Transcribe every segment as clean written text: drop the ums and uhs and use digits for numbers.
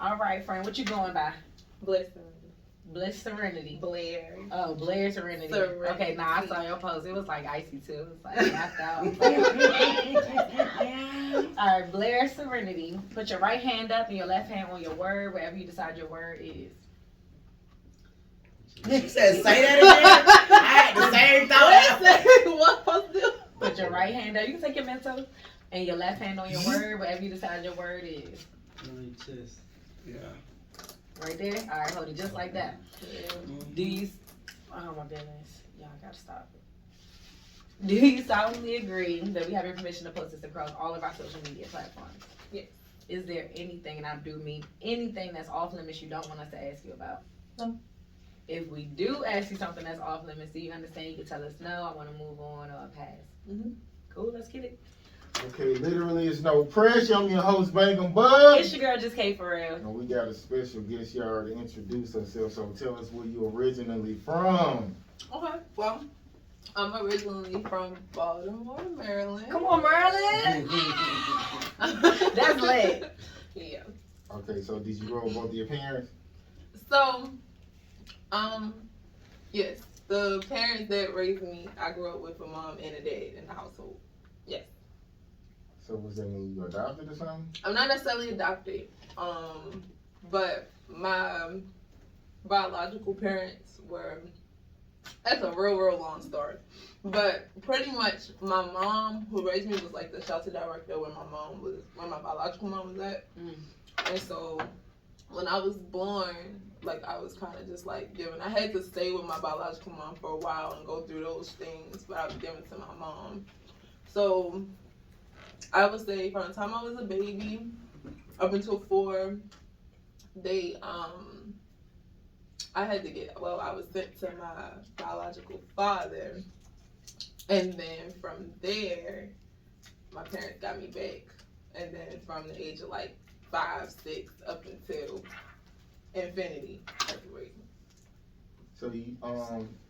All right, friend. What you going by? Blair. Bliss Serenity. Blair. Oh, Blair Serenity. Serenity. Okay, nah, I saw your post. It was like icy too. It was like knocked out. All right, Blair Serenity. Put your right hand up and your left hand on your word, wherever you decide your word is. You said say that again. I had the same thought. What supposed to do? Put your right hand up. You can take your mental and your left hand on your word, wherever you decide your word is. Yeah. Right there. All right, hold it just like that. Do you? Oh my goodness, y'all gotta stop it. Do you solemnly agree that we have your permission to post this across all of our social media platforms? Yes. Is there anything, and I do mean anything that's off limits you don't want us to ask you about? No. If we do ask you something that's off limits, do you understand? You can tell us no, I want to move on, or pass. Mm-hmm. Cool, let's get it. Okay, literally, it's no pressure. I'm your host, Bangum Bud. It's your girl, Just K for real. And we got a special guest here to introduce herself. So tell us where you originally from. Okay. Well, I'm originally from Baltimore, Maryland. Come on, Merlin. That's lit. Yeah. Okay, so did you grow up with both of your parents? So, yes, the parents that raised me, I grew up with a mom and a dad in the household. Yes. So was that when you adopted or something? I'm not necessarily adopted, but my biological parents were, that's a real long story. But pretty much my mom who raised me was like the shelter director where my biological mom was at. And so when I was born, like I was kind of just like given, I had to stay with my biological mom for a while and go through those things, but I was given to my mom. So I would say from the time I was a baby up until 4, I was sent to my biological father, and then from there, my parents got me back, and then from the age of like 5, 6 up until infinity. So you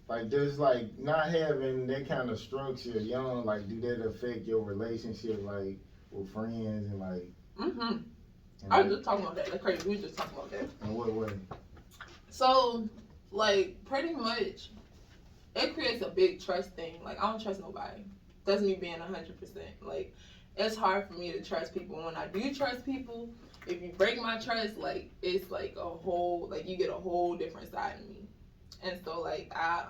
like does like not having that kind of structure young, like do that affect your relationship like with friends and like I was just talking about that. That's crazy. We were just talking about that. In what way? So, like, pretty much, it creates a big trust thing. Like, I don't trust nobody. That's me being 100%. Like, it's hard for me to trust people. When I do trust people, if you break my trust, like, it's like a whole, like, you get a whole different side of me. And so, like, I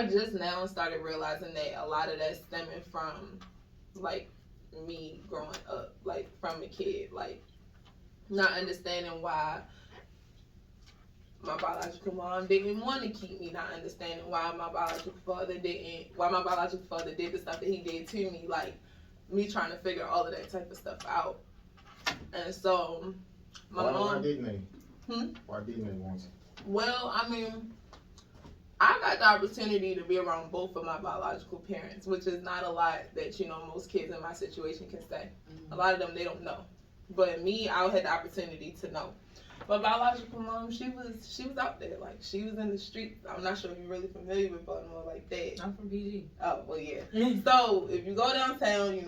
just now started realizing that a lot of that's stemming from, like, me growing up, like, from a kid. Like, not understanding why my biological mom didn't want to keep me, not understanding why my biological father did the stuff that he did to me, like me trying to figure all of that type of stuff out. And so why didn't they? Why didn't they want you? Well, I mean, I got the opportunity to be around both of my biological parents, which is not a lot that, most kids in my situation can say. A lot of them, they don't know. But me, I had the opportunity to know. My biological mom, she was out there. Like, she was in the streets. I'm not sure if you're really familiar with Baltimore like that. I'm from PG. Oh, well, yeah. So, if you go downtown,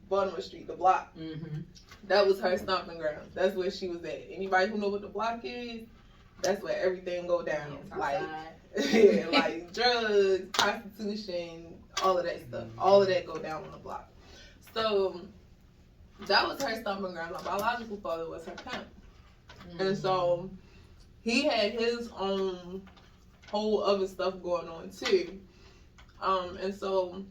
Baltimore Street, the block, that was her stomping ground. That's where she was at. Anybody who know what the block is, that's where everything go down. Yeah, like drugs, prostitution, all of that stuff. All of that go down on the block. So, that was her stomping ground. My biological father was her pimp. And so he had his own whole other stuff going on too. And so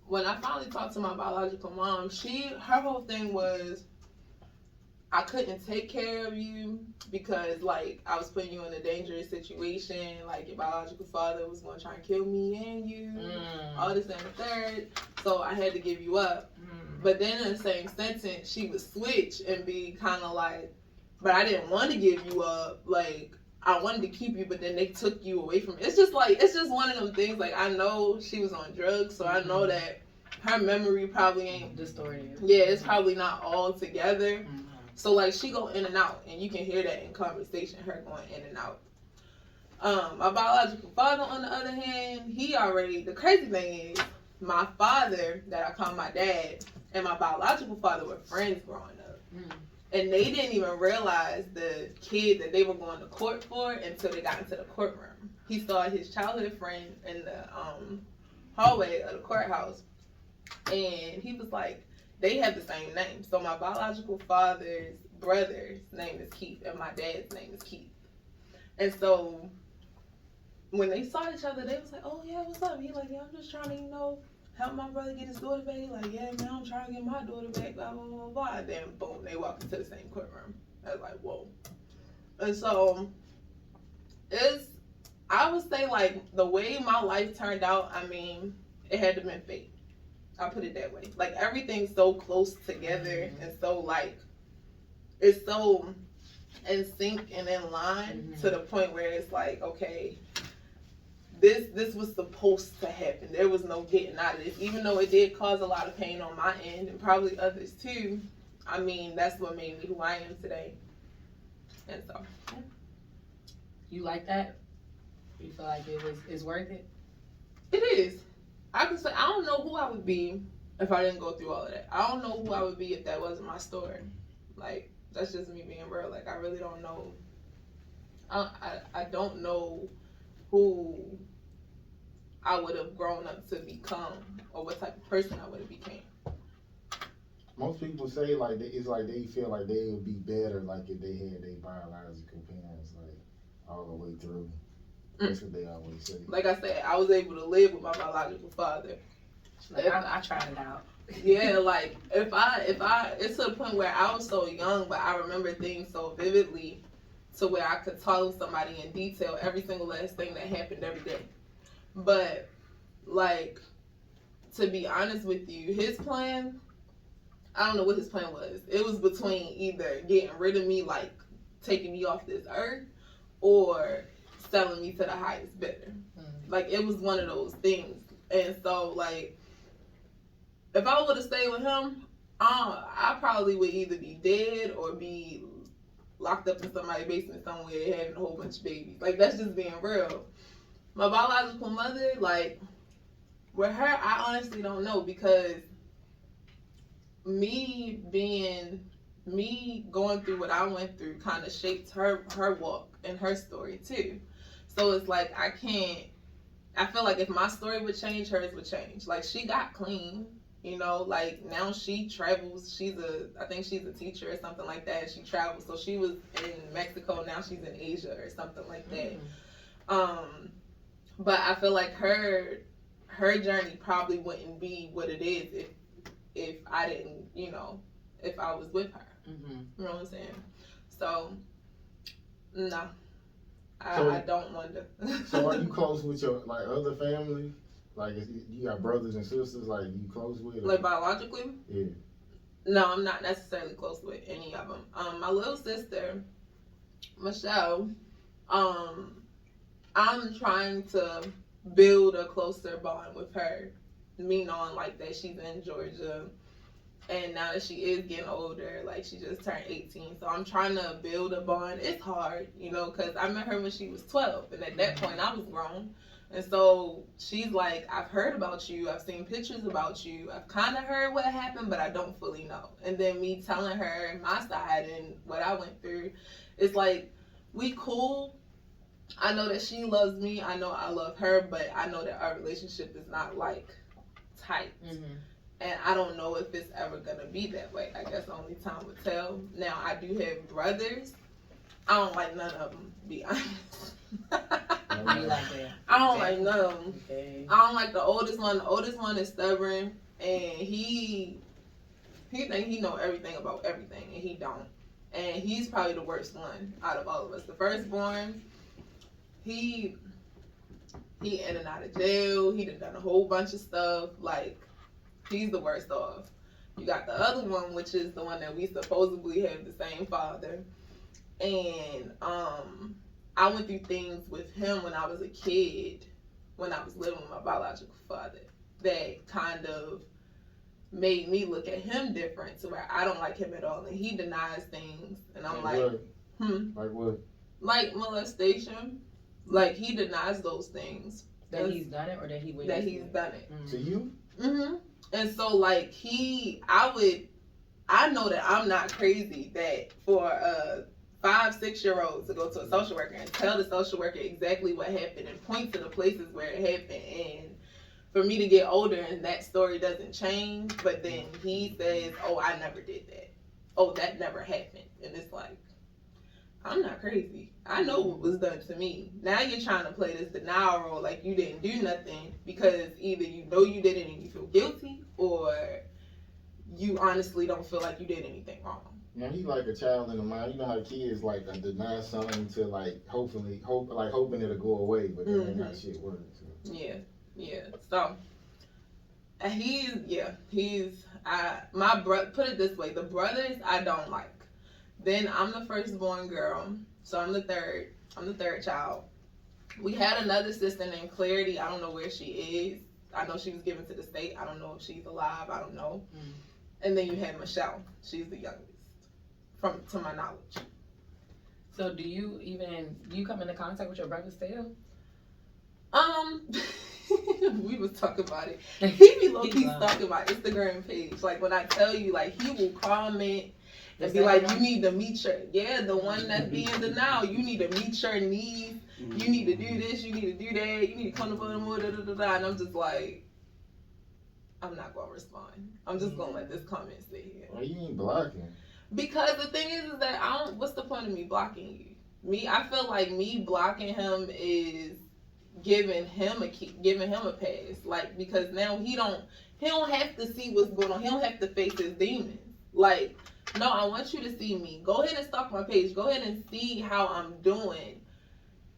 when I finally talked to my biological mom, her whole thing was, I couldn't take care of you because, like, I was putting you in a dangerous situation. Like, your biological father was going to try and kill me and you, all this and the third. So I had to give you up. But then in the same sentence, she would switch and be kind of like, but I didn't want to give you up. Like, I wanted to keep you, but then they took you away from me. It's just one of them things. Like, I know she was on drugs, so I know that her memory probably ain't distorted. Yeah, it's probably not all together. So, like, she go in and out, and you can hear that in conversation, her going in and out. My biological father, on the other hand, the crazy thing is, my father, that I call my dad, and my biological father were friends growing up. And they didn't even realize the kid that they were going to court for until they got into the courtroom. He saw his childhood friend in the hallway of the courthouse, and he was like, they have the same name. So my biological father's brother's name is Keith, and my dad's name is Keith. And so when they saw each other, they was like, oh yeah, what's up? He like, yeah, I'm just trying to, help my brother get his daughter back. He like, yeah, man, I'm trying to get my daughter back, blah, blah, blah, blah. And then, boom, they walked into the same courtroom. I was like, whoa. And so, I would say, like, the way my life turned out, I mean, it had to been fate. I'll put it that way. Like, everything's so close together and so, like, it's so in sync and in line to the point where it's like, okay, this was supposed to happen. There was no getting out of this. Even though it did cause a lot of pain on my end and probably others too, I mean, that's what made me who I am today. And so, yeah. You like that? You feel like it's worth it? It is. I can say, I don't know who I would be if I didn't go through all of that. I don't know who I would be if that wasn't my story. Like, that's just me being real. Like, I really don't know. I don't know who I would have grown up to become or what type of person I would have became. Most people say like it's like they feel like they would be better like if they had their biological parents like all the way through. That's what they always say. Like I said, I was able to live with my biological father. Like, I tried it out. Yeah, like if I it's to the point where I was so young, but I remember things so vividly to where I could tell somebody in detail every single last thing that happened every day. But, like, to be honest with you, his plan, I don't know what his plan was. It was between either getting rid of me, like, taking me off this earth, or selling me to the highest bidder. Like, it was one of those things. And so, like, if I would have stayed with him, I probably would either be dead or be locked up in somebody's basement somewhere having a whole bunch of babies. Like, that's just being real. My biological mother, like, with her, I honestly don't know, because me going through what I went through kind of shaped her walk and her story too. So it's like, I feel like if my story would change, hers would change. Like, she got clean, like, now she travels. I think she's a teacher or something like that. She travels. So she was in Mexico, now she's in Asia or something like that. But I feel like her journey probably wouldn't be what it is if I didn't, if I was with her. You know what I'm saying? So, no. I don't wonder. So are you close with your, like, other family? Like, you got brothers and sisters, like, you close with? Or? Like, biologically? Yeah. No, I'm not necessarily close with any of them. My little sister, Michelle, I'm trying to build a closer bond with her. Me knowing, like, that she's in Georgia. And now that she is getting older, like, she just turned 18. So I'm trying to build a bond. It's hard, because I met her when she was 12. And at that point, I was grown. And so she's like, I've heard about you. I've seen pictures about you. I've kind of heard what happened, but I don't fully know. And then me telling her my side and what I went through, it's like, we cool. I know that she loves me. I know I love her. But I know that our relationship is not, like, tight. And I don't know if it's ever going to be that way. I guess only time will tell. Now, I do have brothers. I don't like none of them, to be honest. I don't like none of them. Okay. I don't like the oldest one. The oldest one is stubborn. And he think he know everything about everything. And he don't. And he's probably the worst one out of all of us. The firstborn, he in and out of jail. He done a whole bunch of stuff. Like, he's the worst off. You got the other one, which is the one that we supposedly have the same father. And I went through things with him when I was a kid, when I was living with my biological father, that kind of made me look at him different, to where I don't like him at all. And he denies things. And I'm like, Like what? Like molestation. Like, he denies those things. That he's done it, or that he that he's done it. To you? And so, like, I I know that I'm not crazy that for a 5-6-year-old to go to a social worker and tell the social worker exactly what happened and point to the places where it happened, and for me to get older and that story doesn't change, but then he says, oh, I never did that. Oh, that never happened. And it's like, I'm not crazy. I know what was done to me. Now you're trying to play this denial role like you didn't do nothing because either you know you did it and you feel guilty, or you honestly don't feel like you did anything wrong. Now he like a child in the mind. You know how kids like deny something to like hoping it'll go away, but that ain't how shit works. So. Yeah. So put it this way, the brothers I don't like. Then I'm the firstborn girl, so I'm the third child. We had another sister named Clarity. I don't know where she is. I know she was given to the state. I don't know if she's alive. I don't know. And then you had Michelle. She's the youngest, to my knowledge. So do you come into contact with your brother still? We was talking about it. He be low-key stalking my Instagram page. Like when I tell you, like he will comment and be like, you need to meet the one that's being denial. You need to meet your needs. You need to do this. You need to do that. You need to come to more, and I'm just like, I'm not gonna respond. I'm just gonna let this comment sit here. Why you ain't blocking? Because the thing is that what's the point of me blocking you? I feel like me blocking him is giving him a pass. Like, because now he don't have to see what's going on. He don't have to face his demons. Like, no, I want you to see me. Go ahead and stalk my page. Go ahead and see how I'm doing.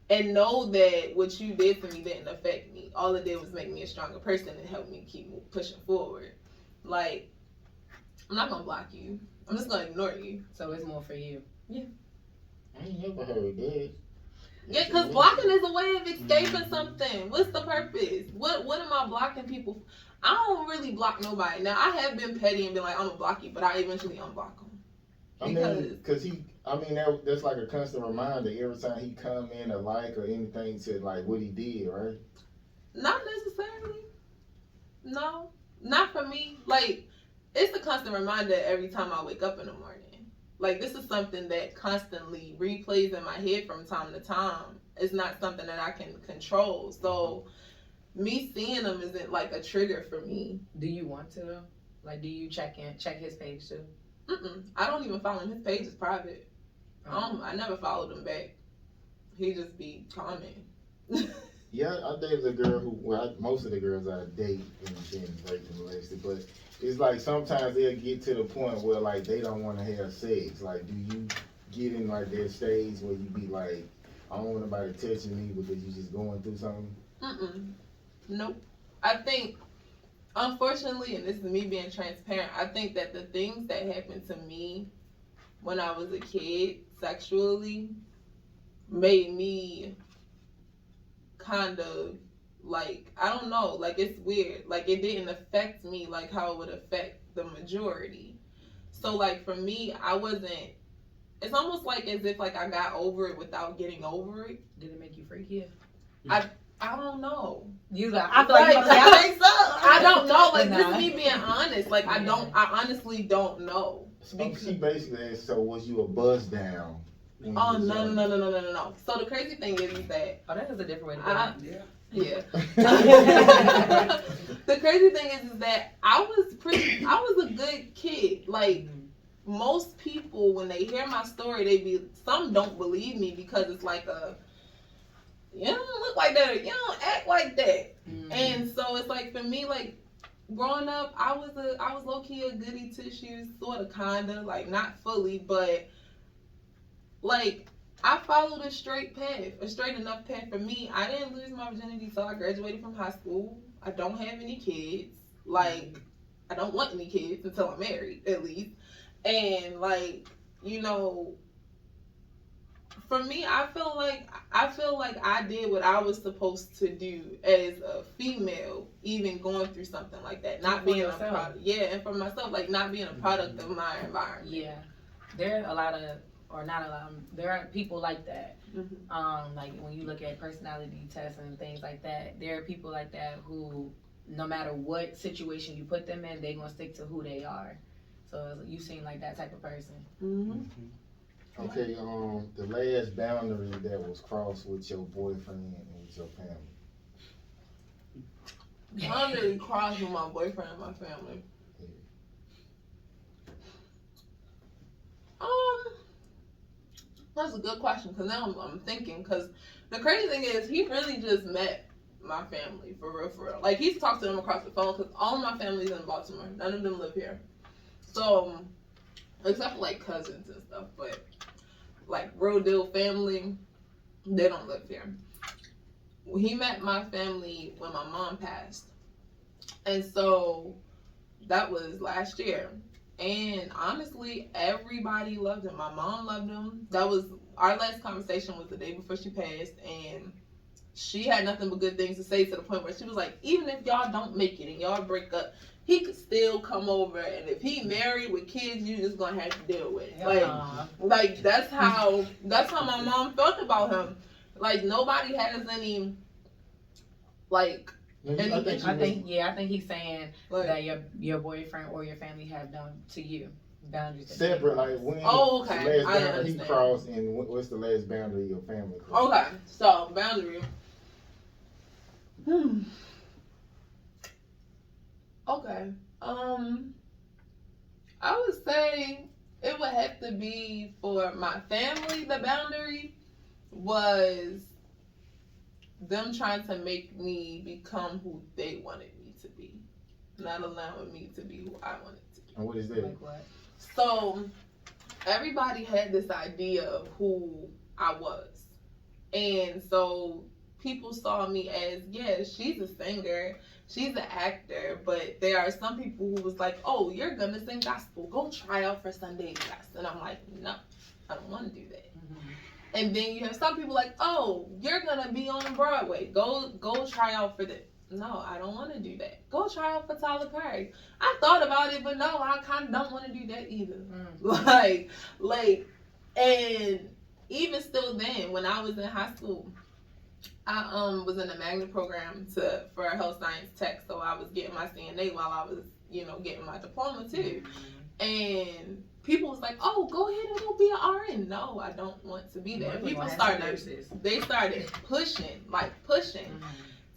And know that what you did to me didn't affect me. All it did was make me a stronger person and help me keep pushing forward. Like, I'm not gonna block you. I'm just gonna ignore you. So it's more for you. Yeah. I ain't never heard that. Yeah, because blocking is a way of escaping something. What's the purpose? What am I blocking people for? I don't really block nobody. Now, I have been petty and been like, I'm gonna block you, but I eventually unblock them. That's like a constant reminder every time he come in or like or anything to like what he did, right? Not necessarily. No, not for me. Like, it's a constant reminder every time I wake up in the morning. Like, this is something that constantly replays in my head from time to time. It's not something that I can control. So, me seeing him isn't like a trigger for me. Do you want to though? Like, do you check his page too? I don't even follow him. His page is private. I never followed him back. He just be commenting. Yeah, I dated a girl most of the girls I date and been raped and molested, but it's like sometimes they'll get to the point where like they don't want to have sex. Like, do you get in like that stage where you be like, I don't want nobody touching me because you just going through something? Nope. I think, unfortunately, and this is me being transparent, I think that the things that happened to me when I was a kid sexually made me kind of like, I don't know, like it's weird. Like it didn't affect me like how it would affect the majority. So like for me, it's almost like as if like I got over it without getting over it. Did it make you freaky? I don't know. I feel like I think so. I don't know. Like this is me being honest. Like I honestly don't know. She basically asked, so was you a buzz down? Oh no. So the crazy thing is that that is a different way to put it. Yeah. The crazy thing is that I was a good kid. Like most people when they hear my story, some don't believe me because it's like you don't look like that or you don't act like that. And so it's like for me, like growing up, I was low key a goody two shoes, sort of kinda, like not fully, but like I followed a straight enough path for me. I didn't lose my virginity until I graduated from high school. I don't have any kids. Like I don't want any kids until I'm married, at least. And like, you know, for me, I feel like I did what I was supposed to do as a female, even going through something like that. Not being a product. Yeah, and for myself, like not being a product of my environment. Yeah. There are people like that. Like when you look at personality tests and things like that, there are people like that who, no matter what situation you put them in, they're gonna stick to who they are. So you seem like that type of person. Mm-hmm. Okay, the last boundary that was crossed with your boyfriend and with your family. I don't really cross with my boyfriend and my family. That's a good question because now I'm thinking because the crazy thing is he really just met my family for real, for real. Like he's talked to them across the phone because all my family's in Baltimore. None of them live here. So except for like cousins and stuff, but like real deal family, they don't live here. He met my family when my mom passed, and so that was last year. And honestly, everybody loved him. My mom loved him. That was our last conversation was the day before she passed, and she had nothing but good things to say to the point where she was like, even if y'all don't make it and y'all break up, he could still come over, and if he married with kids, you just gonna have to deal with it. Like that's how my mom felt about him. Like nobody has any like. I think he's saying Like, that your boyfriend or your family have done to you boundaries. that Separate, they like when okay, the last I boundary he understand. crossed, and what's the last boundary your family crossed? Okay, so boundary. Okay. I would say it would have to be for my family. The boundary was them trying to make me become who they wanted me to be, not allowing me to be who I wanted to be. And what is that? Like what? So everybody had this idea of who I was, and so people saw me as, yeah, she's a singer, she's an actor, but there are some people who was like, oh, you're gonna sing gospel, go try out for Sunday class. And I'm like, no, I don't want to do that. And then you have some people like, oh, you're gonna be on Broadway, go try out for that. No, I don't want to do that. Go try out for Tyler Perry. I thought about it, but no, I kind of don't want to do that either. Like, and even still then, when I was in high school, I was in a magnet program for a health science tech, so I was getting my CNA while I was, getting my diploma too. And people was like, "Oh, go ahead and go be an RN." No, I don't want to be that. People started pushing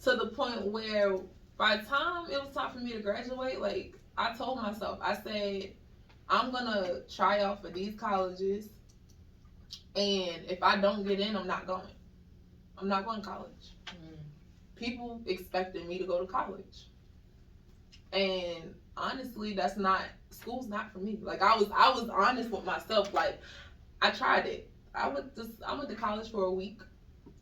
to the point where by the time it was time for me to graduate, like I told myself, I said, I'm gonna try out for these colleges, and if I don't get in, I'm not going. I'm not going to college. People expected me to go to college, and honestly, school's not for me. Like I was honest with myself. Like I tried it. I went to college for a week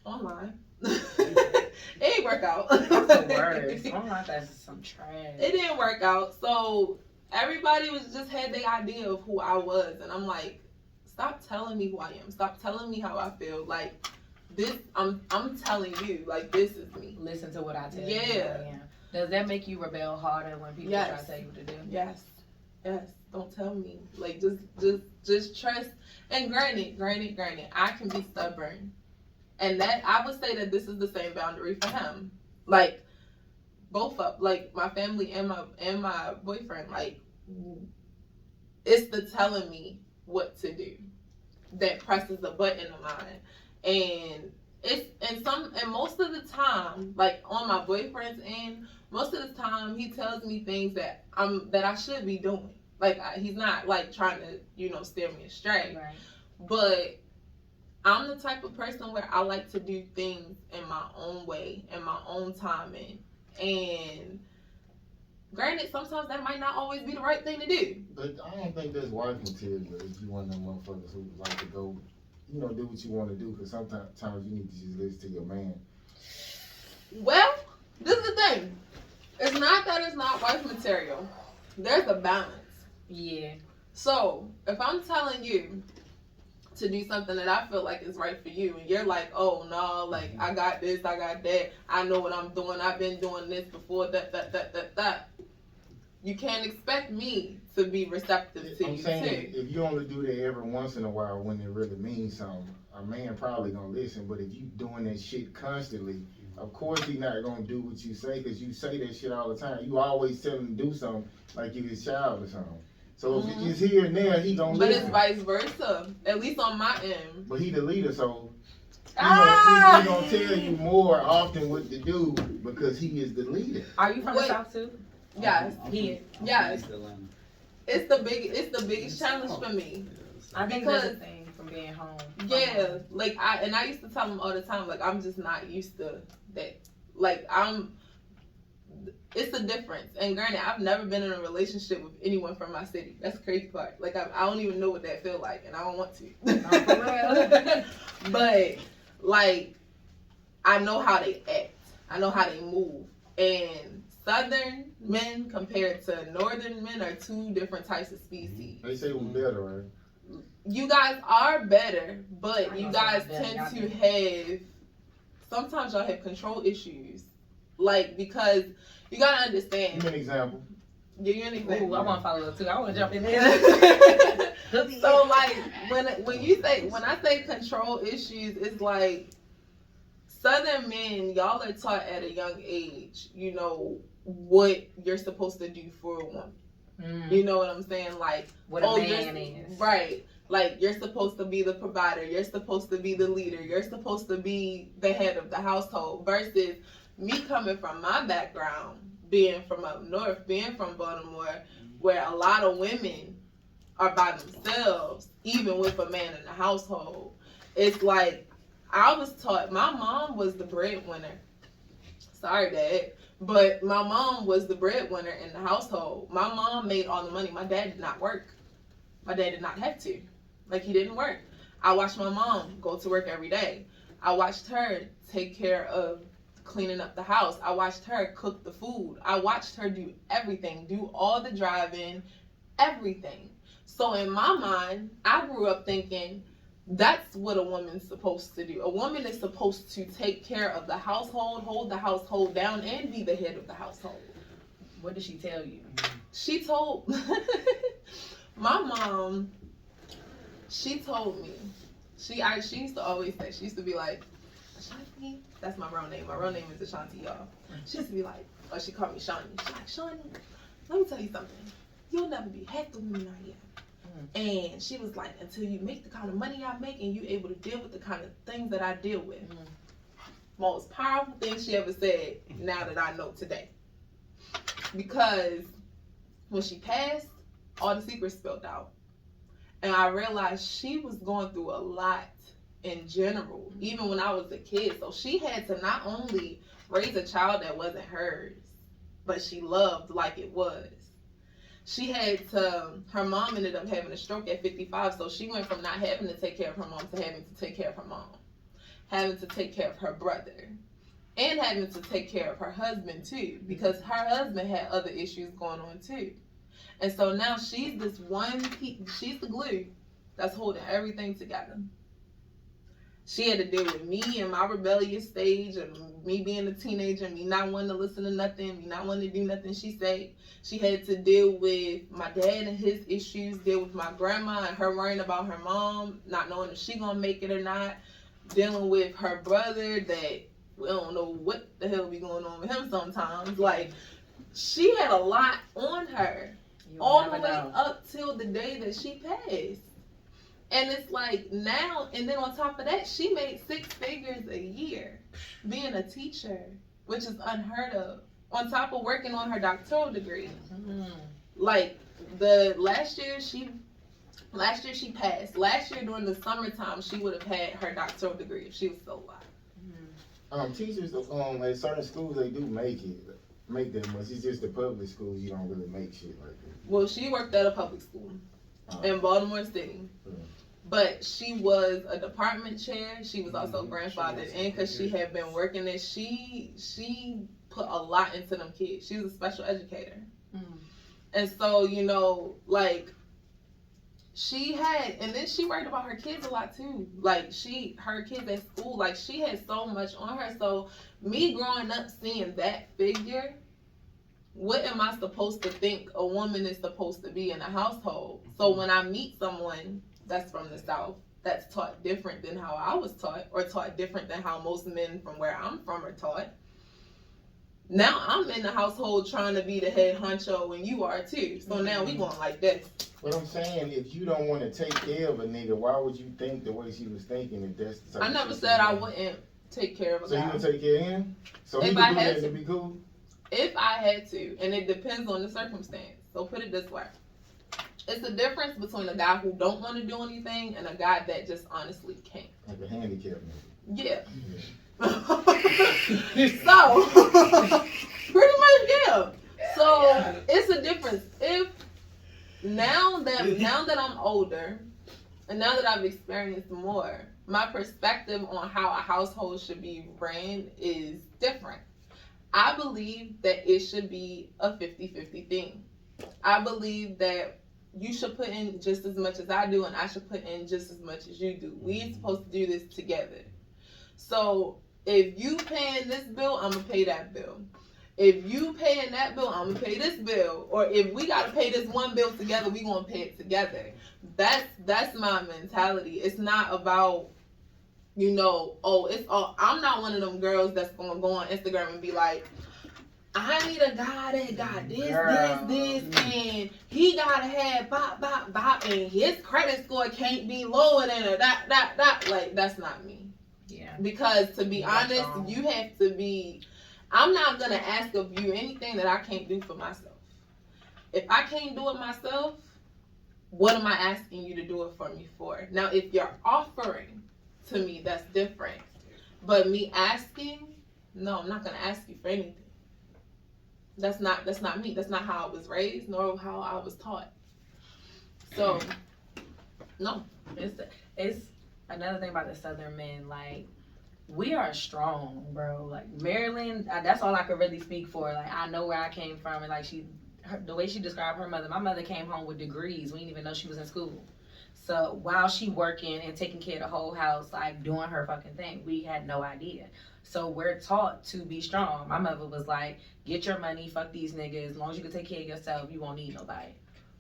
online. It didn't work out. That's the worst. Online that's some trash. It didn't work out. So everybody just had the idea of who I was, and I'm like, stop telling me who I am. Stop telling me how I feel. Like this, I'm telling you, like this is me. Listen to what I tell you. Yeah. Does that make you rebel harder when people try to tell you what to do? Yes. Don't tell me. Like just trust. And granted, I can be stubborn, and that I would say that this is the same boundary for him. Like both of like my family and my boyfriend. Like it's the telling me what to do that presses the button of mine. And most of the time, like on my boyfriend's end, most of the time he tells me things that I should be doing. Like he's not like trying to steer me astray. Right. But I'm the type of person where I like to do things in my own way, in my own timing. And granted, sometimes that might not always be the right thing to do. But I don't think that's wife material if you one of them motherfuckers who like to go, do what you want to do. Because sometimes you need to just listen to your man. Well, this is the thing. It's not that it's not wife material. There's a balance. Yeah. So if I'm telling you to do something that I feel like is right for you, and you're like, oh no, like I got this, I got that, I know what I'm doing, I've been doing this before, that. You can't expect me to be receptive to I'm you saying, too. if you only do that every once in a while when it really means something, a man probably gonna listen. But if you doing that shit constantly, of course he not gonna do what you say, because you say that shit all the time. You always tell him to do something like you his child or something. So if it's here and there, he gonna But listen. it's vice versa, at least on my end. But he the leader, so he gonna tell you more often what to do because he is the leader. Are you from the South too? Yes, He. yes. It's the biggest challenge for me. I think that's the thing from being home. Yeah, like I used to tell him all the time, like I'm just not used to that. Like it's a difference. And granted, I've never been in a relationship with anyone from my city. That's the crazy part. Like I don't even know what that feel like, and I don't want to. No, for real. But like I know how they act. I know how they move. And Southern men compared to Northern men are two different types of species. They say we're better, right? You guys are better, but you guys tend to have, sometimes y'all have control issues. Like, because you gotta understand. Give me an example. Give you an example. Ooh, I want to follow up too. I want to jump in there. So like, when I say control issues, it's like, Southern men, y'all are taught at a young age, you know, what you're supposed to do for a woman. You know what I'm saying? Like, what a man is. Right. Like, you're supposed to be the provider. You're supposed to be the leader. You're supposed to be the head of the household. Versus me coming from my background, being from up north, being from Baltimore, where a lot of women are by themselves, even with a man in the household. It's like, I was taught, my mom was the breadwinner. Sorry, Dad. But my mom was the breadwinner in the household. My mom made all the money. My dad did not work. My dad did not have to. Like, he didn't work. I watched my mom go to work every day. I watched her take care of cleaning up the house. I watched her cook the food. I watched her do everything, do all the driving, everything. So in my mind, I grew up thinking, that's what a woman's supposed to do. A woman is supposed to take care of the household, hold the household down, and be the head of the household. What did she tell you? She told my mom. She told me. She used to always say. She used to be like, Ashanti. That's my real name. My real name is Ashanti, y'all. She used to be like, or she called me Shawnee. She's like, Shawnee, let me tell you something. You'll never be half the woman I am. And she was like, until you make the kind of money I make and you able to deal with the kind of things that I deal with. Most powerful thing she ever said, now that I know today. Because when she passed, all the secrets spilled out. And I realized she was going through a lot in general, even when I was a kid. So she had to not only raise a child that wasn't hers, but she loved like it was. She had to, her mom ended up having a stroke at 55, so she went from not having to take care of her mom to having to take care of her mom, having to take care of her brother, and having to take care of her husband too, because her husband had other issues going on too. And so now she's this one piece, she's the glue that's holding everything together. She had to deal with me in my rebellious stage, and me being a teenager, me not wanting to listen to nothing, me not wanting to do nothing she said. She had to deal with my dad and his issues, deal with my grandma and her worrying about her mom, not knowing if she gonna make it or not, dealing with her brother that we don't know what the hell be going on with him sometimes. Like, she had a lot on her all the way up till the day that she passed. And it's like now, and then on top of that, she made 6 figures a year being a teacher, which is unheard of. On top of working on her doctoral degree. Like last year she passed. Last year during the summertime, she would have had her doctoral degree if she was still alive. Teachers at certain schools, they do make that much. It's just the public schools you don't really make shit like that. Well, she worked at a public school in Baltimore City. But she was a department chair. She was also grandfathered in because she had been working there. She put a lot into them kids. She was a special educator. And so, you know, like, she had, and then she worried about her kids a lot too. Like, her kids at school, like, she had so much on her. So me growing up seeing that figure, what am I supposed to think a woman is supposed to be in a household? So when I meet someone that's from the South, that's taught different than how I was taught, or taught different than how most men from where I'm from are taught, Now I'm in the household trying to be the head honcho, and you are too. So now we going like this. But I'm saying, if you don't want to take care of a nigga, why would you think the way she was thinking if that's the type I of never shit said I you want? wouldn't take care of a So you guy. would take care of him? So If he I could do had that to. to be cool? If I had to, and it depends on the circumstance. So put it this way. It's the difference between a guy who don't want to do anything and a guy that just honestly can't. Like a handicap nigga. Yeah. So, pretty much, yeah. So it's a difference. If now that I'm older, and now that I've experienced more, my perspective on how a household should be ran is different. I believe that it should be a 50-50 thing. I believe that you should put in just as much as I do, and I should put in just as much as you do. We're supposed to do this together. So if you paying this bill, I'm gonna pay that bill. If you paying that bill, I'm gonna pay this bill. Or if we gotta pay this one bill together, we gonna pay it together. That's my mentality. It's not about, I'm not one of them girls that's gonna go on Instagram and be like, I need a guy that got this, and he gotta have bop, bop, bop, and his credit score can't be lower than a dot. Like, that's not me. Yeah. Because to be honest, you have to be. I'm not gonna ask of you anything that I can't do for myself. If I can't do it myself, what am I asking you to do it for me for? Now, if you're offering to me, that's different. But me asking, no, I'm not gonna ask you for anything. That's not me. That's not how I was raised, nor how I was taught. So, no. It's another thing about the Southern men, like, we are strong, bro. Like, Maryland, that's all I could really speak for. Like, I know where I came from, and like the way she described her mother, my mother came home with degrees. We didn't even know she was in school. So while she working and taking care of the whole house, like doing her fucking thing, we had no idea. So we're taught to be strong. My mother was like, get your money, fuck these niggas. As long as you can take care of yourself, you won't need nobody.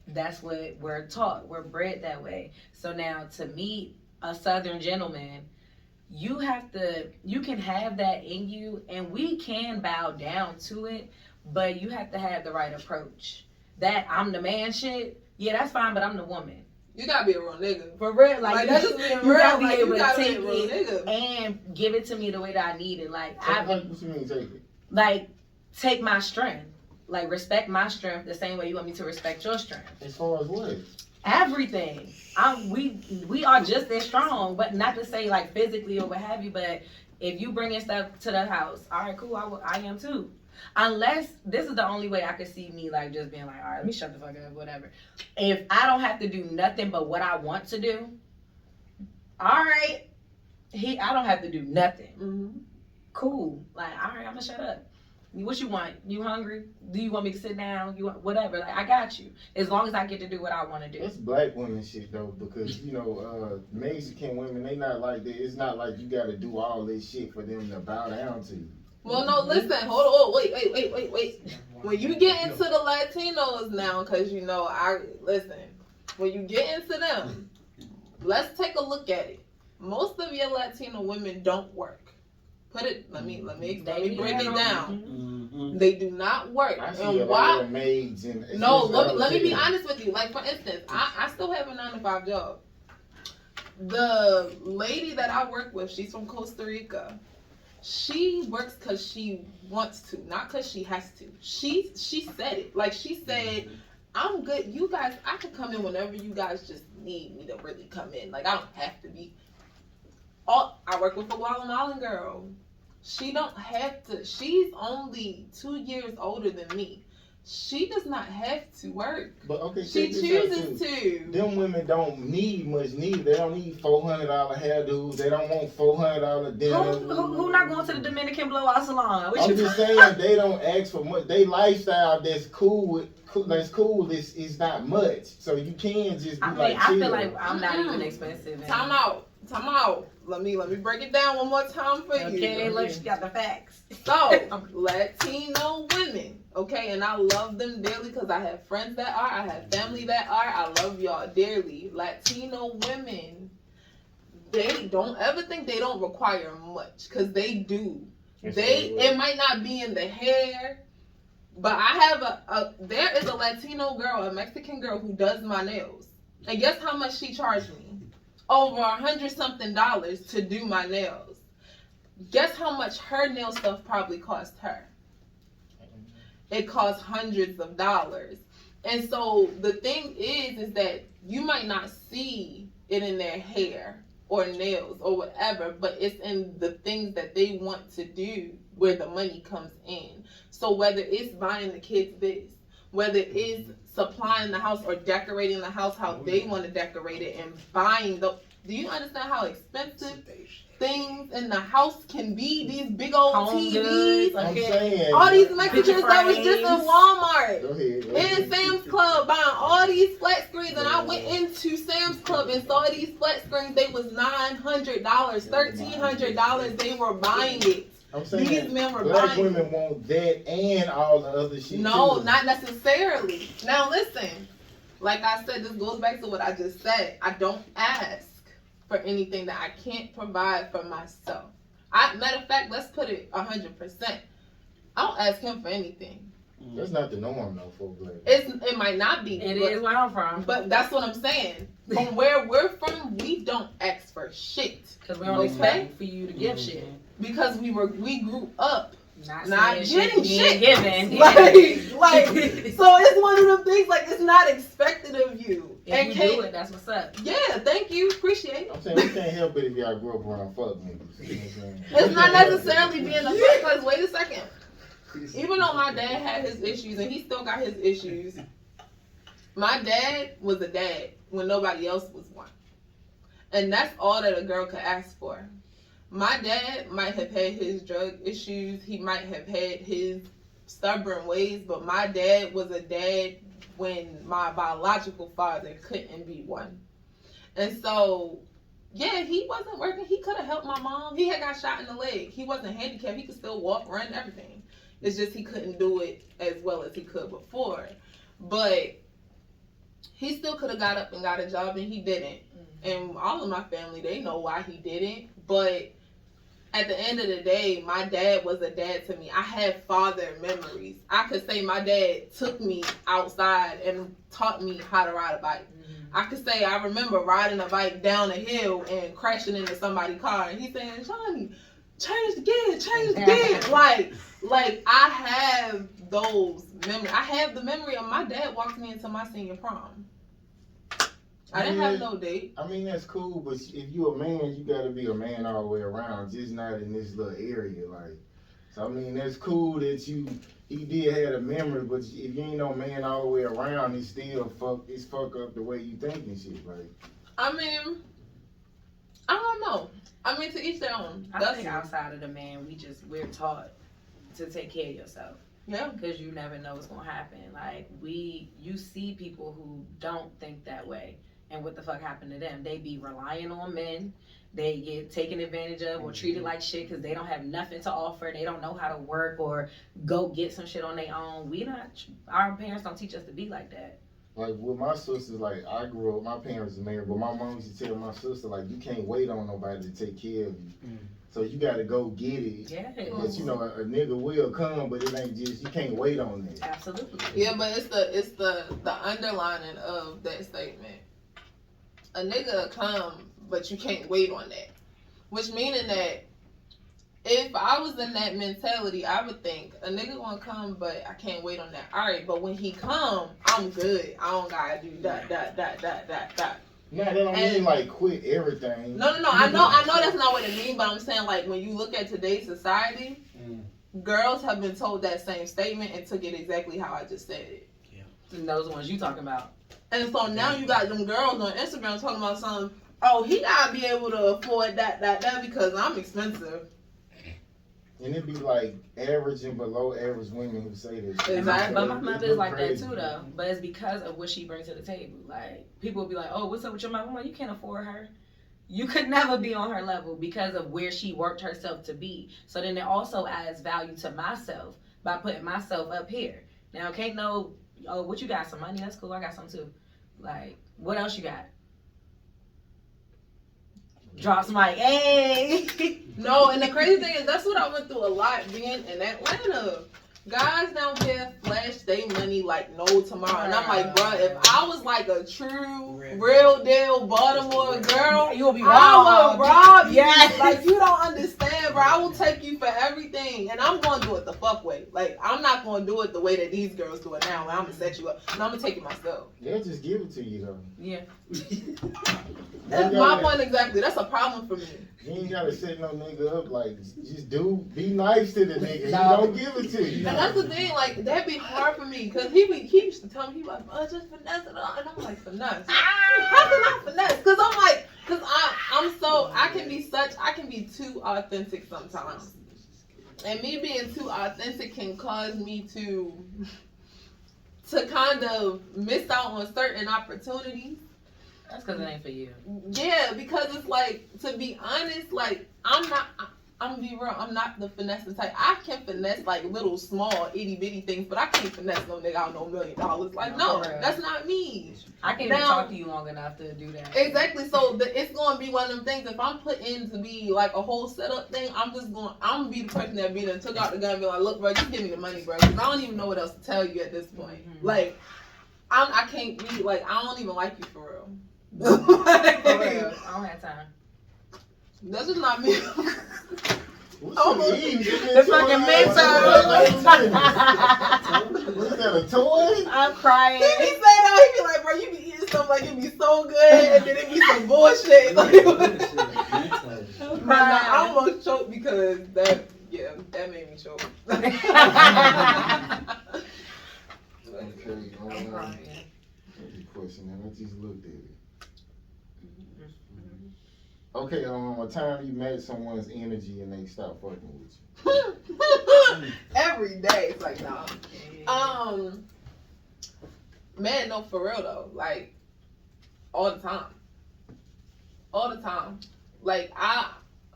That's what we're taught. We're bred that way. So now to meet a Southern gentleman, you can have that in you, and we can bow down to it, but you have to have the right approach. That I'm the man shit, yeah, that's fine, but I'm the woman. You gotta be a real nigga. For real, like that's just being you real. gotta be Like, able you to gotta be take a real it nigga. and give it to me the way that I need it. Like What you mean take it? like take my strength, like respect my strength the same way you want me to respect your strength. As far as what? Everything. We are just as strong, but not to say like physically or what have you. But if you bringing stuff to the house, all right, cool. I am too. Unless this is the only way I could see me like just being like, all right, let me shut the fuck up, whatever. If I don't have to do nothing but what I want to do, all right, I don't have to do nothing. Mm-hmm. Cool. Like, all right, I'm gonna shut up. What you want? You hungry? Do you want me to sit down? You want whatever? Like, I got you. As long as I get to do what I want to do. It's black women shit though, because Mexican women, they not like that. It's not like you gotta do all this shit for them to bow down to you. Well, no, listen, hold on, wait. When you get into the Latinos now, because when you get into them, let's take a look at it. Most of your Latino women don't work. Let me break it down. Mm-hmm. They do not work. I see And a why? lot of maids and No, let me be honest with you. Like, for instance, I still have a 9-to-5 job. The lady that I work with, she's from Costa Rica. She works because she wants to, not because she has to. She said it. Like, she said, I'm good. You guys, I can come in whenever you guys just need me to really come in. Like, I don't have to be. I work with a Guatemalan girl. She don't have to. She's only 2 years older than me. She does not have to work. But okay, She chooses to. Them women don't need much neither. They don't need $400 hairdos. They don't want $400 dinner. Who not going to the Dominican blowout salon? I'm just saying they don't ask for much. They lifestyle that's cool. It's not much. So you can just be I feel like I'm not even expensive. Time out. Let me break it down one more time for you. Okay, look, she got the facts. So, Latino women, okay, and I love them dearly because I have friends that are, I have family that are, I love y'all dearly. Latino women, they don't ever think they don't require much, because they do. It might not be in the hair, but I have there is a Latino girl, a Mexican girl who does my nails. And guess how much she charged me? Over $100-something to do my nails. Guess how much her nail stuff probably cost her? It costs hundreds of dollars. And so the thing is that you might not see it in their hair or nails or whatever, but it's in the things that they want to do where the money comes in. So whether it's buying the kids this, whether it's supplying the house or decorating the house how they want to decorate it, and buying the, do you understand how expensive things in the house can be? These big old TVs, I'm saying, all these Mexicans that was just in Walmart, go ahead. in Sam's Club, buying all these flat screens, and I went into Sam's Club and saw these flat screens. They was $900, $1,300. They were buying it. I'm saying These men were black buying women want that and all the other shit. No, too. not necessarily. Now listen, like I said, this goes back to what I just said. I don't ask for anything that I can't provide for myself. Matter of fact, let's put it 100%. I don't ask him for anything. That's not the norm, though, for black. It might not be. It is where I'm from. But that's what I'm saying. From where we're from, we don't ask for shit. Because we don't expect for you to give shit. Because we grew up not saying getting shit. Given. Like, so it's one of them things, like, it's not expected of you. If and you do it, that's what's up. Yeah, thank you. Appreciate it. I'm saying we can't help it if y'all grew up around fuck niggas. You know what I'm saying? It's not necessarily being a fuck, because wait a second. Even though my dad had his issues, and he still got his issues, my dad was a dad when nobody else was one. And that's all that a girl could ask for. My dad might have had his drug issues. He might have had his stubborn ways, but my dad was a dad when my biological father couldn't be one. And so, yeah, he wasn't working. He could have helped my mom. He had got shot in the leg. He wasn't handicapped. He could still walk, run, everything. It's just he couldn't do it as well as he could before. But he still could have got up and got a job, and he didn't. And all of my family, they know why he didn't. But at the end of the day, my dad was a dad to me. I have father memories. I could say my dad took me outside and taught me how to ride a bike. I could say I remember riding a bike down a hill and crashing into somebody's car, and he's saying, Johnny, change the gear. Like I have those memories. I have the memory of my dad walking me into my senior prom. I didn't have no date. I mean, that's cool, but if you a man, you gotta be a man all the way around, just not in this little area. Like, so I mean, that's cool that he did have a memory, but if you ain't no man all the way around, it's still fuck up the way you think and shit. Like, I mean, I don't know. I mean, to each their own. I think outside of the man, we're taught to take care of yourself. Yeah. Because you never know what's gonna happen. Like you see people who don't think that way. And what the fuck happened to them? They be relying on men. They get taken advantage of or treated like shit because they don't have nothing to offer. They don't know how to work or go get some shit on their own. Our parents don't teach us to be like that. Like with my sisters, like I grew up, my parents are married, but my mom used to tell my sister, like, you can't wait on nobody to take care of you. So you got to go get it. Yeah. But you know, a nigga will come, but it ain't just, you can't wait on that. Absolutely. Yeah, but it's the underlining of that statement. A nigga come, but you can't wait on that. Which meaning that if I was in that mentality, I would think a nigga gonna come, but I can't wait on that. All right, but when he come, I'm good. I don't gotta do that. No, that don't mean like quit everything. No. I know that's not what it means, but I'm saying like when you look at today's society, girls have been told that same statement and took it exactly how I just said it. Yeah. And those ones you talking about. And so now you got them girls on Instagram talking about something. Oh, he gotta be able to afford that because I'm expensive. And it be like average and below average women who say this. Exactly. But my mother is like that too, though. But it's because of what she brings to the table. Like, people will be like, oh, what's up with your mom? I'm like, you can't afford her. You could never be on her level because of where she worked herself to be. So then it also adds value to myself by putting myself up here. Now, can't know, oh, what you got? Some money? That's cool. I got some too. Like, what else you got? Drops mic. Hey. No, and the crazy thing is that's what I went through a lot being in Atlanta. Guys down here flash their money like no tomorrow. And I'm like, bro, if I was like a true, real deal Baltimore girl, you will be I robbed. will rob you. Yes. Like, you don't understand, bro. I will take you for everything. And I'm going to do it the fuck way. Like, I'm not going to do it the way that these girls do it now. Where I'm going to set you up. No, I'm going to take it myself. They'll just give it to you, though. Yeah. That's my point exactly. That's a problem for me. You ain't gotta set no nigga up. Like, just be nice to the nigga. He No. don't give it to you. And that's the thing, like, that'd be hard for me. Because he used to tell me, he was like, oh, just finesse it all. And I'm like, finesse? How can I finesse? Because I'm like, I can be too authentic sometimes. And me being too authentic can cause me to kind of miss out on certain opportunities. That's because it ain't for you. Yeah, because it's like, to be honest, like, I'm gonna be real, I'm not the finesse type. I can finesse like little small itty bitty things, but I can't finesse no nigga out no $1 million. Like, no, that's not me. I can't even talk to you long enough to do that. Exactly. So it's gonna be one of them things. If I'm put in to be like a whole setup thing, I'm gonna be the person that took out the gun and be like, look, bro, just give me the money, bro. Because I don't even know what else to tell you at this point. Mm-hmm. Like, I can't be like, I don't even like you for real. For real. I don't have time. That's just not me. The fucking mental. What's that, a toy? I'm crying. He be saying that, he be like, bro, you be eating stuff like it be so good, and then it be some bullshit. Like, I almost choked because that made me choke. Okay, I'm crying. Good question, man. I just looked at it. Okay, a time you met someone's energy and they stopped fucking with you. Every day, it's like, nah. Man, no, for real though. Like, all the time. Like,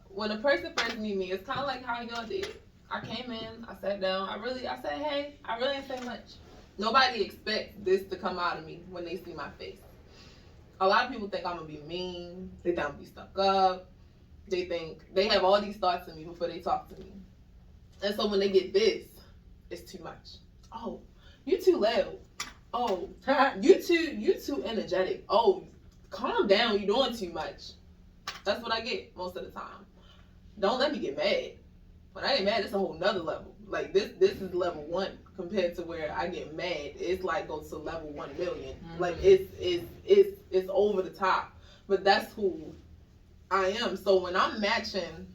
when a person first meet me, it's kind of like how y'all did. I came in, I sat down, I said, hey, I really didn't say much. Nobody expects this to come out of me when they see my face. A lot of people think I'm gonna be mean. They think I'm gonna be stuck up. They think they have all these thoughts in me before they talk to me. And so when they get this, it's too much. Oh, you too loud. Oh, you too energetic. Oh, calm down. You're doing too much. That's what I get most of the time. Don't let me get mad. When I get mad, it's a whole nother level. Like this is level 1 compared to where I get mad. It's like goes to level 1 million. Mm-hmm. Like it's over the top. But that's who I am. So when I'm matching,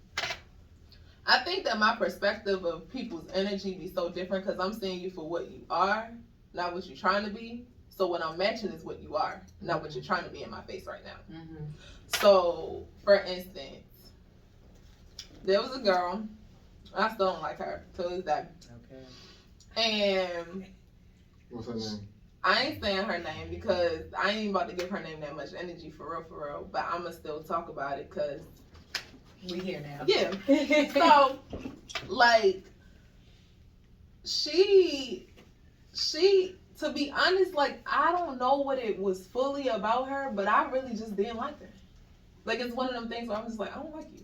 I think that my perspective of people's energy be so different because I'm seeing you for what you are, not what you're trying to be. So what I'm matching is what you are, not what you're trying to be in my face right now. Mm-hmm. So for instance, there was a girl. I still don't like her till this day. Okay. And what's her name? I ain't saying her name because I ain't even about to give her name that much energy for real. But I'ma still talk about it because we here now. Yeah. So, like, she, to be honest, like, I don't know what it was fully about her, but I really just didn't like her. Like, it's one of them things where I'm just like, I don't like you.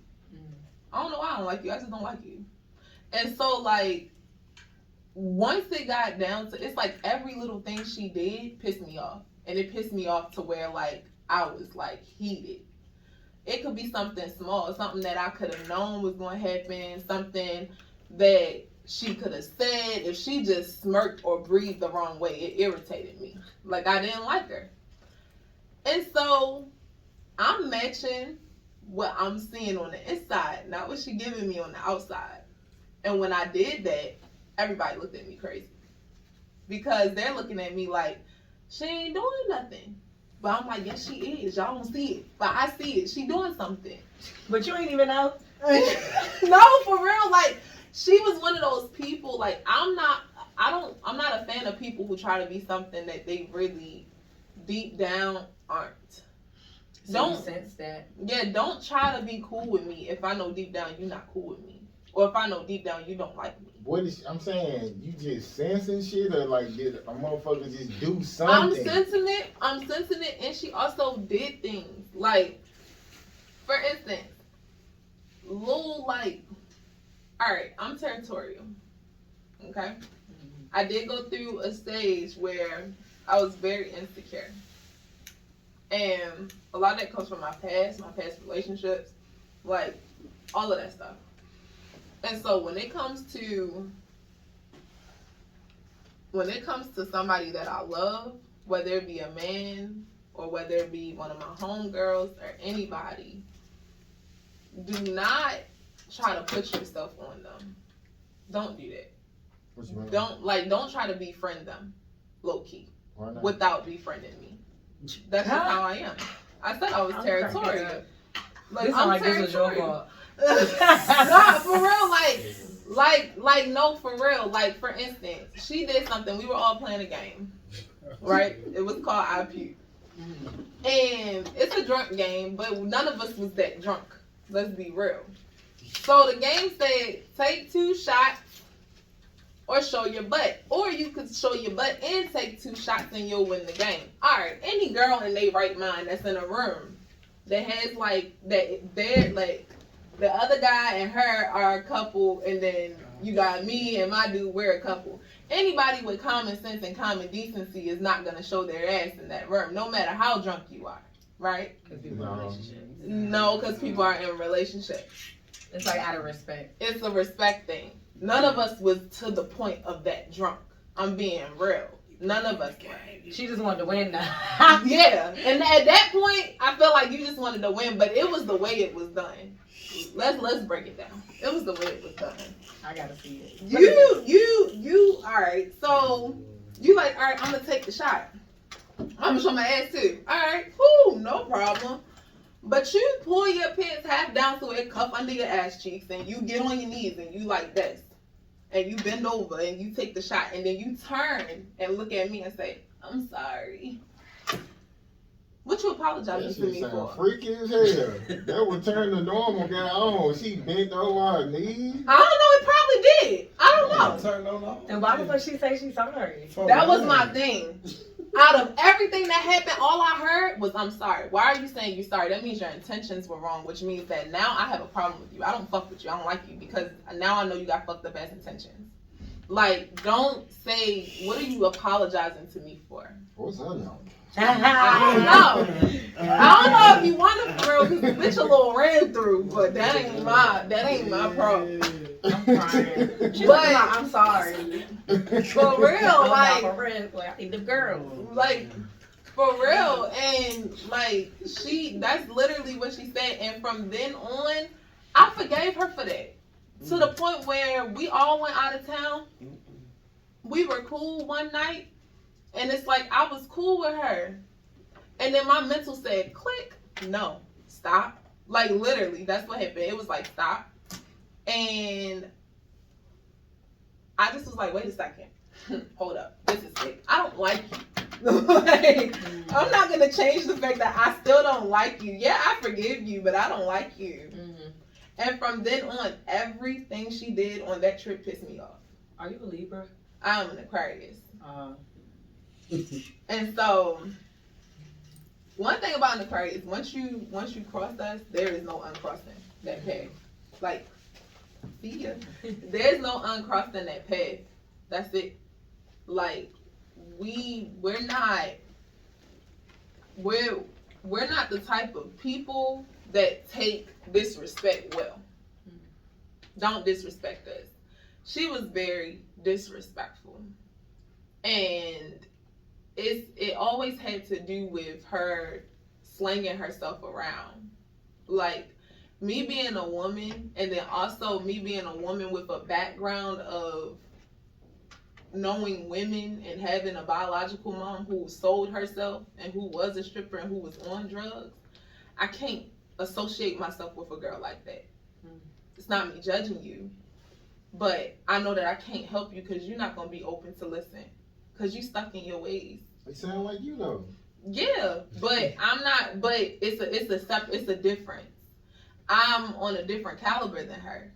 I don't know why I don't like you. I just don't like you. And so, like, once it got down to, it's like every little thing she did pissed me off. And it pissed me off to where, like, I was, like, heated. It could be something small, something that I could have known was going to happen, something that she could have said. If she just smirked or breathed the wrong way, it irritated me. Like, I didn't like her. And so, I'm matching what I'm seeing on the inside, not what she giving me on the outside. And when I did that, everybody looked at me crazy. Because they're looking at me like, she ain't doing nothing. But I'm like, yes, she is. Y'all don't see it. But I see it. She doing something. But you ain't even know. No, for real. Like, she was one of those people, like, I'm not a fan of people who try to be something that they really deep down aren't. So don't sense that. Yeah, don't try to be cool with me if I know deep down you're not cool with me. Or if I know deep down you don't like me. What is I'm saying? You just sensing shit, or like did a motherfucker just do something? I'm sensing it, and she also did things. Like, For instance, little like, all right, I'm territorial. Okay, I did go through a stage where I was very insecure, and a lot of that comes from my past relationships, like all of that stuff. And so when it comes to somebody that I love, whether it be a man or whether it be one of my homegirls or anybody, do not try to put yourself on them. Don't do that. Don't try to befriend them, low key, without befriending me. That's just how I am. I said I was territorial. Like, I'm territorial. Nah, for real, like, no, for real. Like, for instance, she did something. We were all playing a game, right? It was called I Puke. And it's a drunk game, but none of us was that drunk. Let's be real. So the game said, take 2 shots or show your butt. Or you could show your butt and take 2 shots and you'll win the game. Alright, any girl in their right mind that's in a room that has like, that they're like, the other guy and her are a couple, and then you got me and my dude, we're a couple. Anybody with common sense and common decency is not going to show their ass in that room, no matter how drunk you are, right? No, because people are in relationships. It's like out of respect. It's a respect thing. None of us was to the point of that drunk. I'm being real. None of us were. She just wanted to win now. Yeah, and at that point, I felt like you just wanted to win, but it was the way it was done. Let's break it down. It was the way it was done. I gotta see it. You. All right. So you like, all right, I'm gonna take the shot. I'm gonna show my ass too. All right. Whoo, no problem. But you pull your pants half down so it cuff under your ass cheeks, and you get on your knees and you like this, and you bend over and you take the shot, and then you turn and look at me and say, "I'm sorry." What you apologizing to me for? Freaky as hell. That would turn the normal guy on. She bent over her knees. I don't know. It probably did. I don't know. Turn on. And why would she say she's sorry? That was my thing. Out of everything that happened, all I heard was, "I'm sorry." Why are you saying you're sorry? That means your intentions were wrong, which means that now I have a problem with you. I don't fuck with you. I don't like you because now I know you got fucked up ass intentions. Like, don't say, "What are you apologizing to me for?" What's her name? I don't know. I don't know if you want it for real, because the bitch a little ran through, but that ain't my problem. I'm crying. But I'm sorry. For real, like, for real, I think the girl. like, for real, and like, that's literally what she said, and from then on, I forgave her for that. To the point where we all went out of town. We were cool one night. And it's like, I was cool with her. And then my mental said, click. No, stop. Like, literally, that's what happened. It was like, stop. And I just was like, wait a second. Hold up. This is it. I don't like you. Like, I'm not going to change the fact that I still don't like you. Yeah, I forgive you, but I don't like you. Mm-hmm. And from then on, everything she did on that trip pissed me off. Are you a Libra? I'm an Aquarius. And so, one thing about an Aquarius, once you cross us, there is no uncrossing that path. Like, see ya. There's no uncrossing that path. That's it. Like, we're not the type of people that take disrespect well. Don't disrespect us. She was very disrespectful, and it always had to do with her slinging herself around. Like, me being a woman, and then also me being a woman with a background of knowing women and having a biological mom who sold herself and who was a stripper and who was on drugs, I can't associate myself with a girl like that. It's not me judging you, but I know that I can't help you because you're not going to be open to listen because you stuck in your ways. They sound like you though. Yeah, but I'm not. But it's a difference. I'm on a different caliber than her,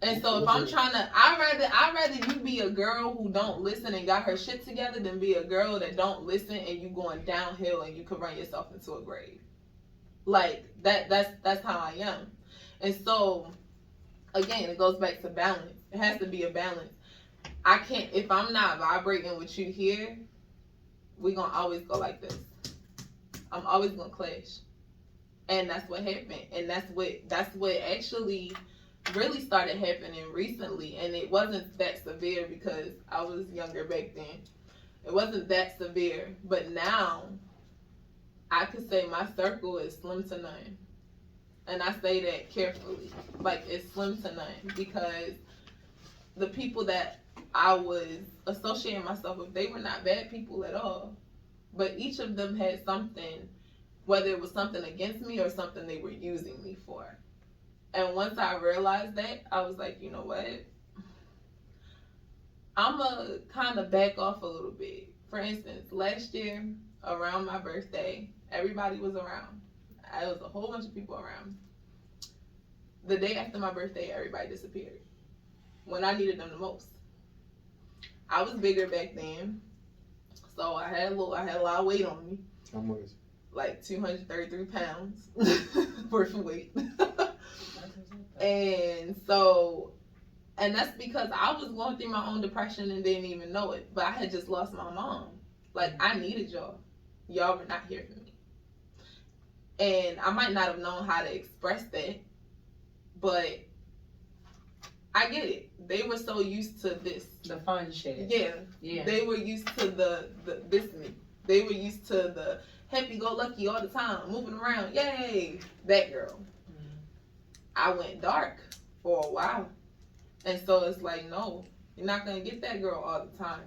and so if I'm trying to, I'd rather you be a girl who don't listen and got her shit together than be a girl that don't listen and you going downhill and you could run yourself into a grave. Like that's how I am. And so again, it goes back to balance. It has to be a balance. I can't, if I'm not vibrating with you here, we gonna always go like this. I'm always gonna clash. And that's what happened. And that's what actually really started happening recently. And it wasn't that severe because I was younger back then. It wasn't that severe. But now I could say my circle is slim to none. And I say that carefully. Like, it's slim to none. Because the people that I was associating myself with, they were not bad people at all. But each of them had something, whether it was something against me or something they were using me for. And once I realized that, I was like, you know what? I'm going to kind of back off a little bit. For instance, last year, around my birthday, everybody was around. There was a whole bunch of people around. The day after my birthday, everybody disappeared. When I needed them the most. I was bigger back then. So I had a lot of weight on me. How much? Like 233 pounds worth of weight. And so, and that's because I was going through my own depression and didn't even know it. But I had just lost my mom. Like, I needed y'all. Y'all were not here for me. And I might not have known how to express that, but I get it. They were so used to this. The fun shit. Yeah. They were used to the this me. They were used to the happy-go-lucky all the time, moving around. Yay! That girl. I went dark for a while. And so it's like, no, you're not going to get that girl all the time.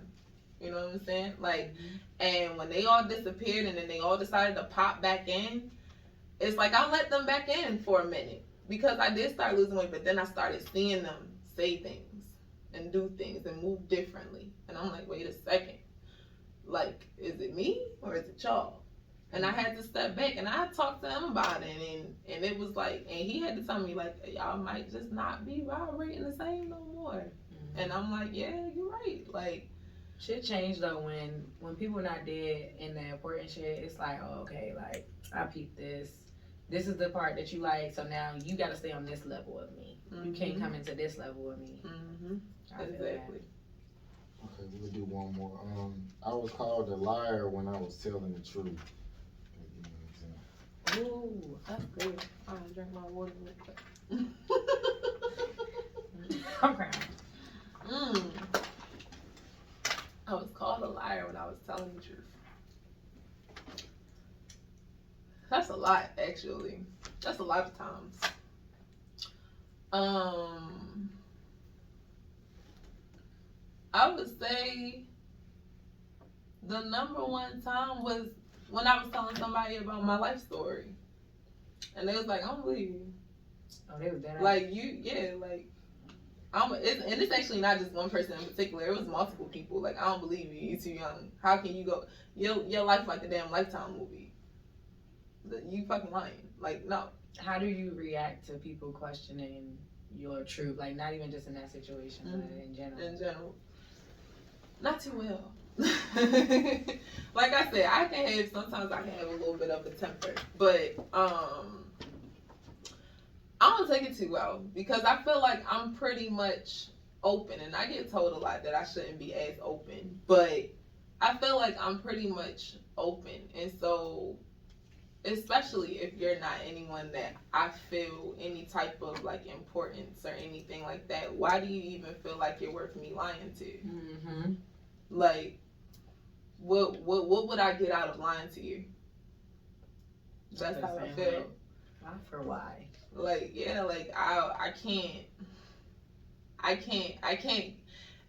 You know what I'm saying? Like, and when they all disappeared and then they all decided to pop back in, it's like I let them back in for a minute. Because I did start losing weight, but then I started seeing them say things and do things and move differently. And I'm like, wait a second. Like, is it me or is it y'all? And I had to step back and I talked to him about it. And it was like, and he had to tell me, like, y'all might just not be vibrating the same no more. And I'm like, yeah, you're right. Like, shit changed though when people not dead and the important shit. It's like, oh, okay, like, I peeped this. This is the part that you like, so now you got to stay on this level of me. You can't come into this level of me. Exactly. Okay, we'll do one more. I was called a liar when I was telling the truth. Ooh, that's good. I'm gonna drink my water real quick. I'm crying. I was called a liar when I was telling the truth. That's a lot, actually. That's a lot of times. I would say the number one time was when I was telling somebody about my life story. And they was like, I don't believe you. Oh, they was dead. Like, like, and it's actually not just one person in particular. It was multiple people. Like, I don't believe you. You're too young. How can you go? Your life like a damn Lifetime movie. You fucking lying. Like, no. How do you react to people questioning your truth? Like, not even just in that situation, but in general. In general. Not too well. Like I said, sometimes I can have a little bit of a temper. But, I don't take it too well. Because I feel like I'm pretty much open. And I get told a lot that I shouldn't be as open. But I feel like I'm pretty much open. And so, especially if you're not anyone that I feel any type of like importance or anything like that, why do you even feel like you're worth me lying to? Like, what would I get out of lying to you? That's how I feel. Why for why? Like, yeah, like I can't,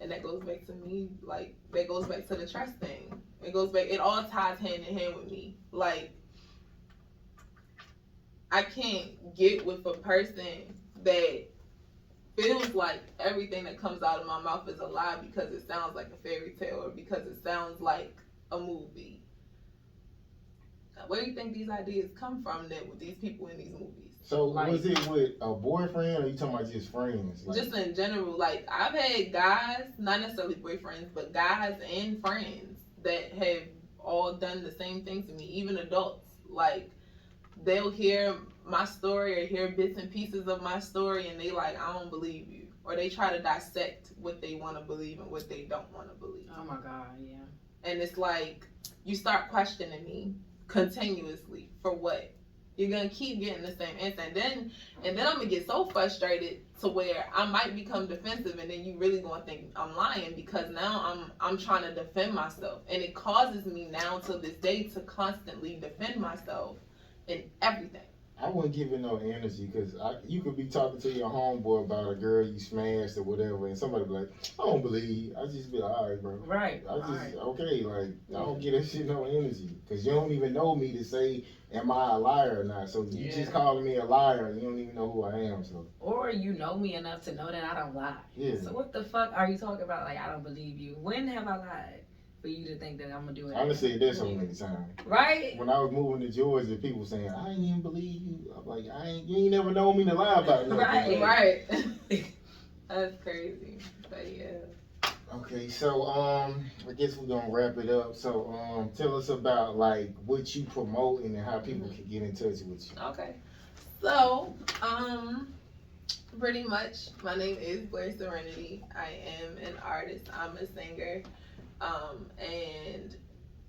and that goes back to me. Like, that goes back to the trust thing. It all ties hand in hand with me. Like, I can't get with a person that feels like everything that comes out of my mouth is a lie because it sounds like a fairy tale or because it sounds like a movie. Where do you think these ideas come from that with these people in these movies? So, like, was it with a boyfriend or you talking about just friends? Like, just in general. Like, I've had guys, not necessarily boyfriends, but guys and friends that have all done the same thing to me, even adults. Like, they'll hear my story or hear bits and pieces of my story and they like, I don't believe you. Or they try to dissect what they want to believe and what they don't want to believe. Oh my God, yeah. And it's like, you start questioning me continuously for what? You're gonna keep getting the same answer, and then I'm gonna get so frustrated to where I might become defensive, and then you really gonna think I'm lying because now I'm trying to defend myself, and it causes me now to this day to constantly defend myself in everything. I wouldn't give it no energy because you could be talking to your homeboy about a girl you smashed or whatever, and somebody be like, I don't believe you. I just be like, all right, bro. Right. Okay, like, I don't give that shit no energy because you don't even know me to say, am I a liar or not? So you just calling me a liar and you don't even know who I am. So. Or you know me enough to know that I don't lie. Yeah. So what the fuck are you talking about? Like, I don't believe you. When have I lied? For you to think that I'm gonna do it. I done said that so many times. Right? When I was moving to Georgia, people saying, I ain't even believe you. I'm like, you ain't never known me to lie about nothing. Right. That's crazy. But yeah. Okay, so I guess we're gonna wrap it up. So tell us about like what you promoting and how people can get in touch with you. Okay. So, pretty much my name is Blair Serenity. I am an artist. I'm a singer. And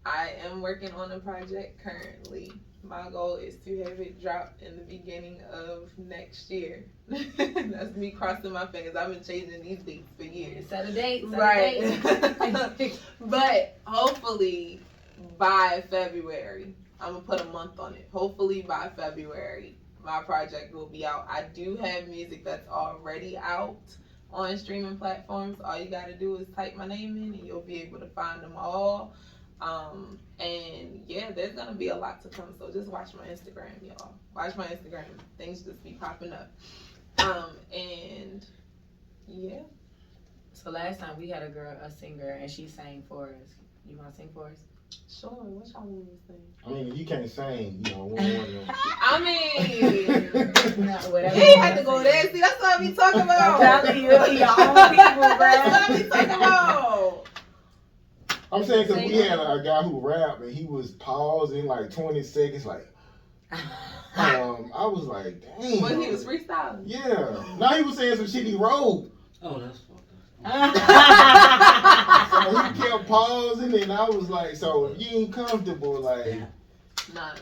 I am working on a project currently. My goal is to have it dropped in the beginning of next year. That's me crossing my fingers. I've been chasing these dates for years. Set a date. Right. But hopefully by February, I'm going to put a month on it. Hopefully by February, my project will be out. I do have music that's already out on streaming platforms. All you gotta do is type my name in and you'll be able to find them all. And yeah, there's gonna be a lot to come, so just watch my Instagram, y'all. Watch my Instagram. Things just be popping up. And yeah. So last time we had a singer, and she sang for us. You wanna sing for us? Sure, what y'all want me to sing? I mean, if you can't sing, you know, one of I mean, Whatever. he had to go there. See, that's what I be talking about. I'm telling you, your own people, bro. That's what I be talking about. I'm saying because we had a guy who rapped and he was pausing like 20 seconds, like, I was like, dang. But he was freestyling. Yeah. Now he was saying some shit he wrote. Oh, that's fucked up. So he kept pausing and I was like, so if you ain't comfortable, like. Nah.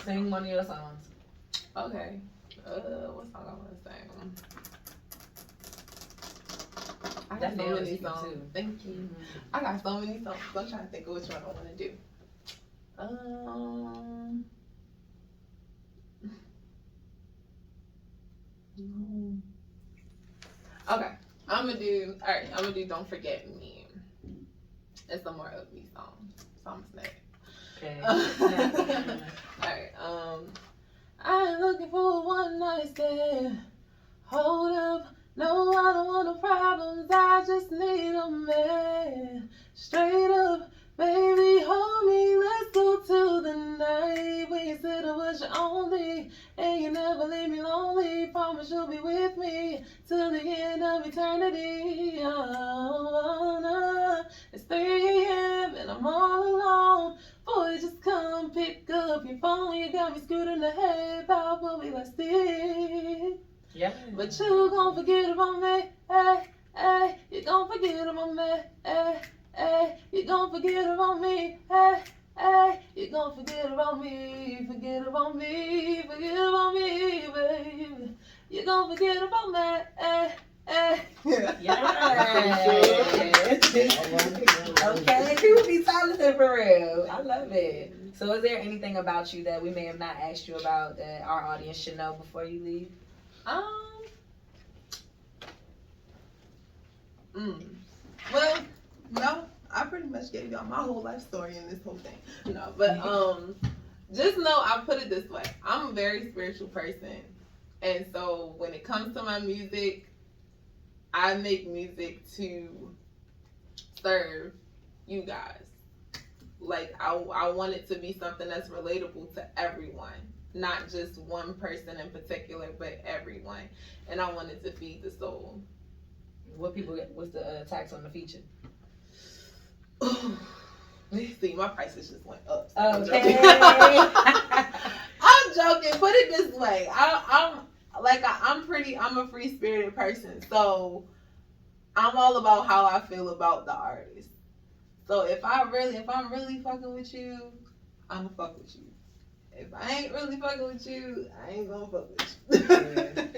Sing one of your songs. Okay. What song I want to sing? I got so many songs. Too. Thank you. Mm-hmm. I got so many songs. I'm trying to think of which one I want to do. Okay. I'm gonna do Don't Forget Me. It's a more upbeat song. So I'm gonna say it. Okay. Alright, I ain't looking for a one night stand. Hold up. No, I don't want no problems. I just need a man. Straight up, baby, hold me. Let's go to the night. When you said I was your only, and you never leave me lonely. Promise you'll be with me till the end of eternity. Oh, no. It's 3 a.m. and I'm all alone. Boy, just come pick up your phone. You got me screwed in the head about what we last did. Yeah. But you gon' forget about me, you gon' forget about me, you gon' forget about me, you gon' forget about me, forget about me, baby. You gon' forget about me, Okay, people be talented for real. I love it. So is there anything about you that we may have not asked you about that our audience should know before you leave? Well, no, I pretty much gave y'all my whole life story in this whole thing. No, but just know I put it this way. I'm a very spiritual person. And so when it comes to my music, I make music to serve you guys. Like I want it to be something that's relatable to everyone. Not just one person in particular, but everyone. And I wanted to feed the soul. What people get? What's the tax on the feature? See, my prices just went up. Okay. I'm joking. it this way. I'm a free spirited person, so I'm all about how I feel about the artist. So if I'm really fucking with you, I'ma fuck with you. If I ain't really fucking with you, I ain't gonna fuck with you.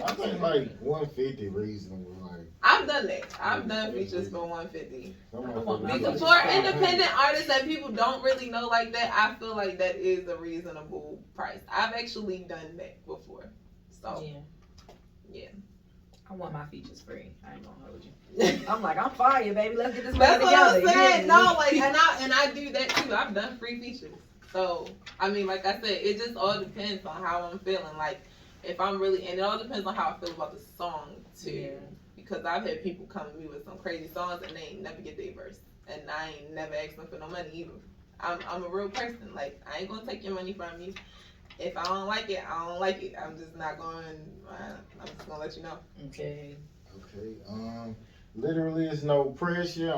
I think like 150 reasonable. Like I've done that. I've done features for 150. some I motherfuckers want my be Because features for independent artists that people don't really know like that, I feel like that is a reasonable price. I've actually done that before. So yeah. I want my features free. I ain't gonna hold you. I'm like, I'm fire, baby. Let's get this That's money what together. I'm saying. Yeah. No, like, and I do that too. I've done free features. So I mean, like I said, it just all depends on how I'm feeling. Like if I'm really, and it all depends on how I feel about the song too. Yeah. Because I've had people come to me with some crazy songs and they ain't never get their verse, and I ain't never asked them for no money either. I'm a real person. Like I ain't gonna take your money from you. If I don't like it, I don't like it. I'm just not going. I'm just gonna let you know. Okay. Okay. Literally, it's no pressure.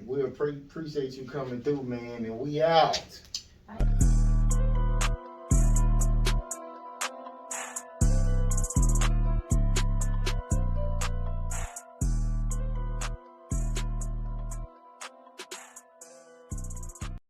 We appreciate you coming through, man, and we out.